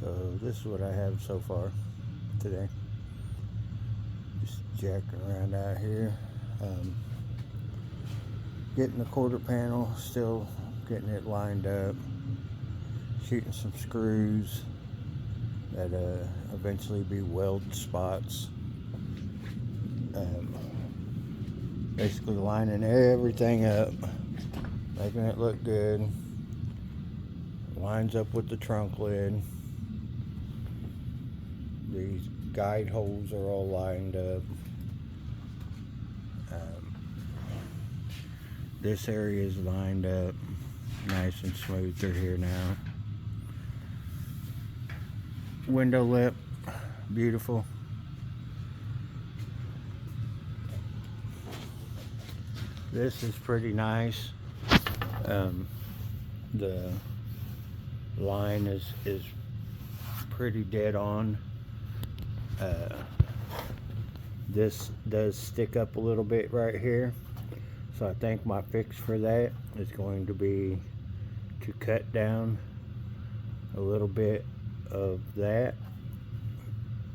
So this is what I have so far today. Just jacking around out here. Getting the quarter panel, still getting it lined up. Shooting some screws that eventually be weld spots. Basically lining everything up, making it look good. Lines up with the trunk lid. These guide holes are all lined up. This area is lined up nice and smooth through here now. Window lip, beautiful. This is pretty nice. The line is pretty dead on. This does stick up a little bit right here, so I think my fix for that is going to be to cut down a little bit of that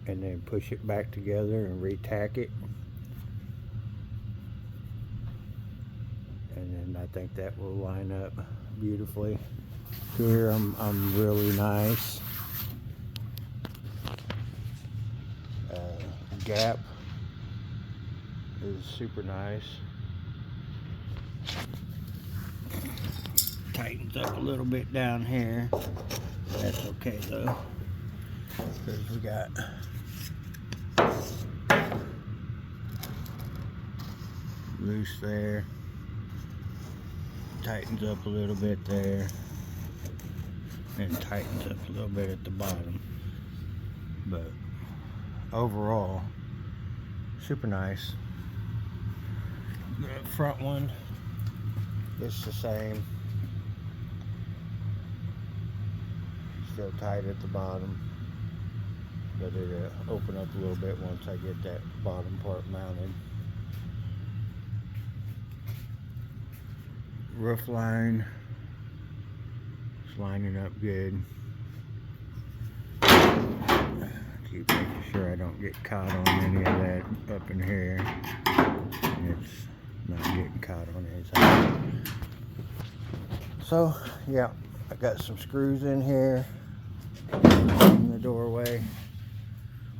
and then push it back together and re-tack it, and then I think that will line up beautifully. Here I'm really nice. Gap is super nice. Tightens up a little bit down here. That's okay though, because we got loose there. Tightens up a little bit there, and tightens up a little bit at the bottom. But overall, super nice. The front one, it's the same. Still tight at the bottom, but it'll open up a little bit once I get that bottom part mounted. Roof line is lining up good. Keep making sure I don't get caught on any of that up in here. It's not getting caught on any side. So yeah, I got some screws in here in the doorway.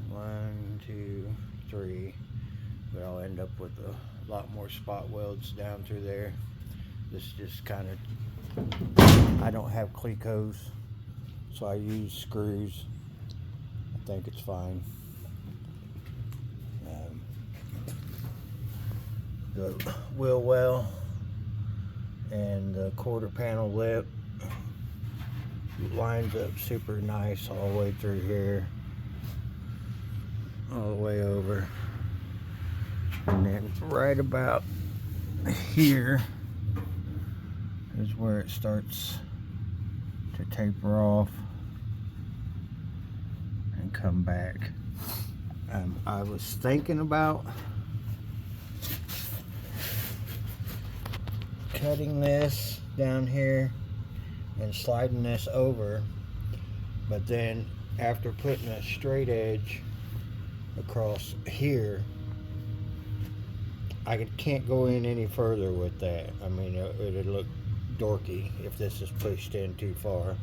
1, 2, 3. But I'll end up with a lot more spot welds down through there. This just kind of, I don't have clecos, so I use screws. I think it's fine. The wheel well and the quarter panel lip lines up super nice all the way through here, all the way over, and then right about here is where it starts to taper off and come back. I was thinking about cutting this down here and sliding this over, but then after putting a straight edge across here, I can't go in any further with that. I mean, it'd look dorky if this is pushed in too far.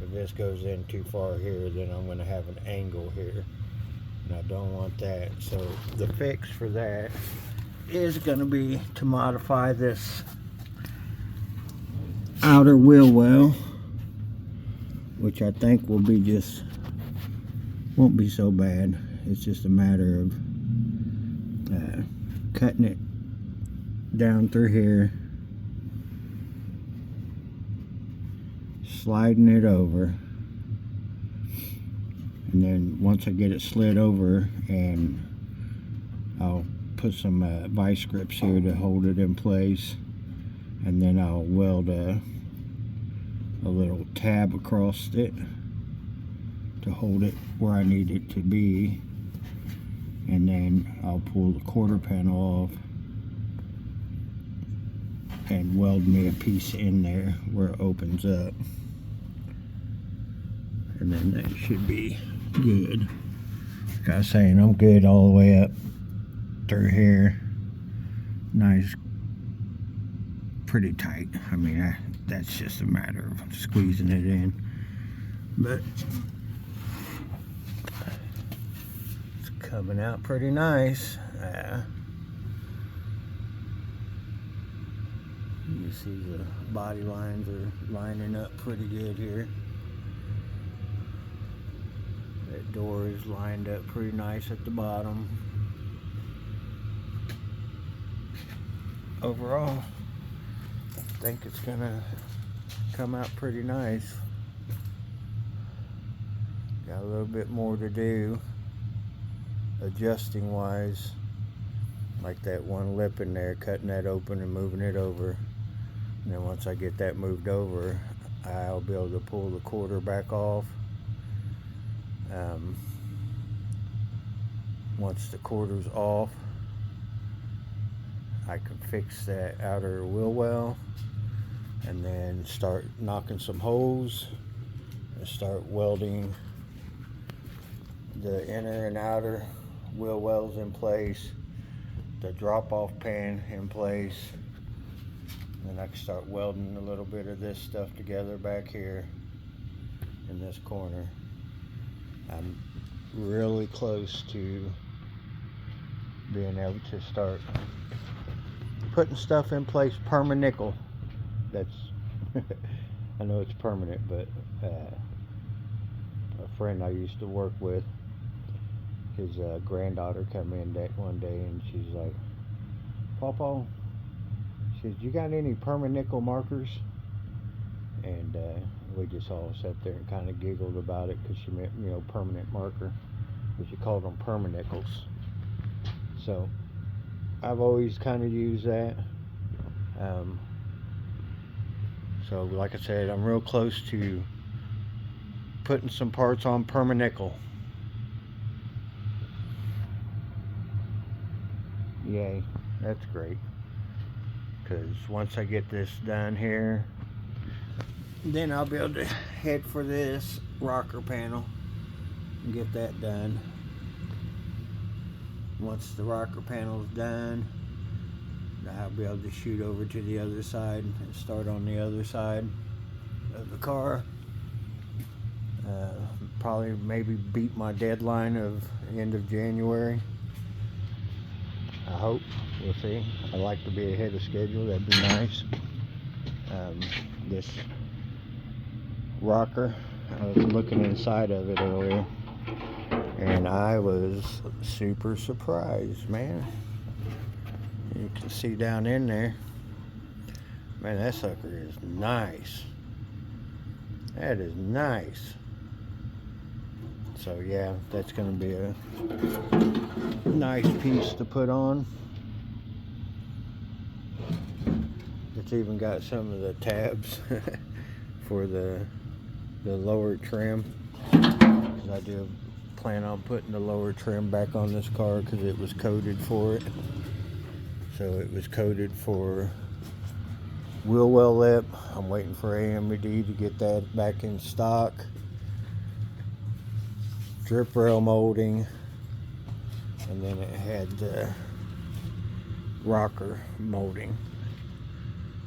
If this goes in too far here, then I'm going to have an angle here, and I don't want that. So the fix for that is going to be to modify this outer wheel well, which I think will be won't be so bad. It's just a matter of cutting it down through here, sliding it over, and then once I get it slid over, and I'll put some vice grips here to hold it in place, and then I'll weld a little tab across it to hold it where I need it to be, and then I'll pull the quarter panel off and weld me a piece in there where it opens up. and then that should be good. Like I was saying, I'm good all the way up through here. Nice, pretty tight. I mean, that's just a matter of squeezing it in. But it's coming out pretty nice. You see the body lines are lining up pretty good here. That door is lined up pretty nice at the bottom. Overall, I think it's gonna come out pretty nice. Got a little bit more to do adjusting wise, like that one lip in there, cutting that open and moving it over. And then once I get that moved over, I'll be able to pull the quarter back off. Once the quarter's off, I can fix that outer wheel well and then start knocking some holes and start welding the inner and outer wheel wells in place, the drop-off pan in place. Then I can start welding a little bit of this stuff together back here in this corner. I'm really close to being able to start putting stuff in place perma-nickel. That's I know it's permanent, but a friend I used to work with, his granddaughter come in one day and she's like, "Pawpaw," she says, "you got any perma-nickel markers?" And we just all sat there and kind of giggled about it because she meant, you know, permanent marker, but she called them perma-nickels. So I've always kind of used that. So like I said, I'm real close to putting some parts on perma-nickel. Yay, that's great. Because once I get this done here, then I'll be able to head for this rocker panel and get that done. Once the rocker panel's done, I'll be able to shoot over to the other side and start on the other side of the car. Probably maybe beat my deadline of end of January. I hope. We'll see. I like to be ahead of schedule. That'd be nice. This rocker, I was looking inside of it earlier and I was super surprised, man. You can see down in there, man, that sucker is nice. That is nice. So yeah, that's gonna be a nice piece to put on. It's even got some of the tabs for the lower trim. I do plan on putting the lower trim back on this car because it was coded for it. So it was coded for wheel well lip. I'm waiting for AMD to get that back in stock. Drip rail molding, and then it had the rocker molding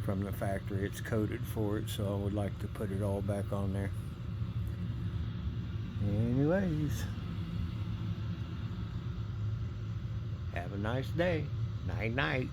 from the factory. It's coded for it, so I would like to put it all back on there. Anyways, have a nice day. Night night.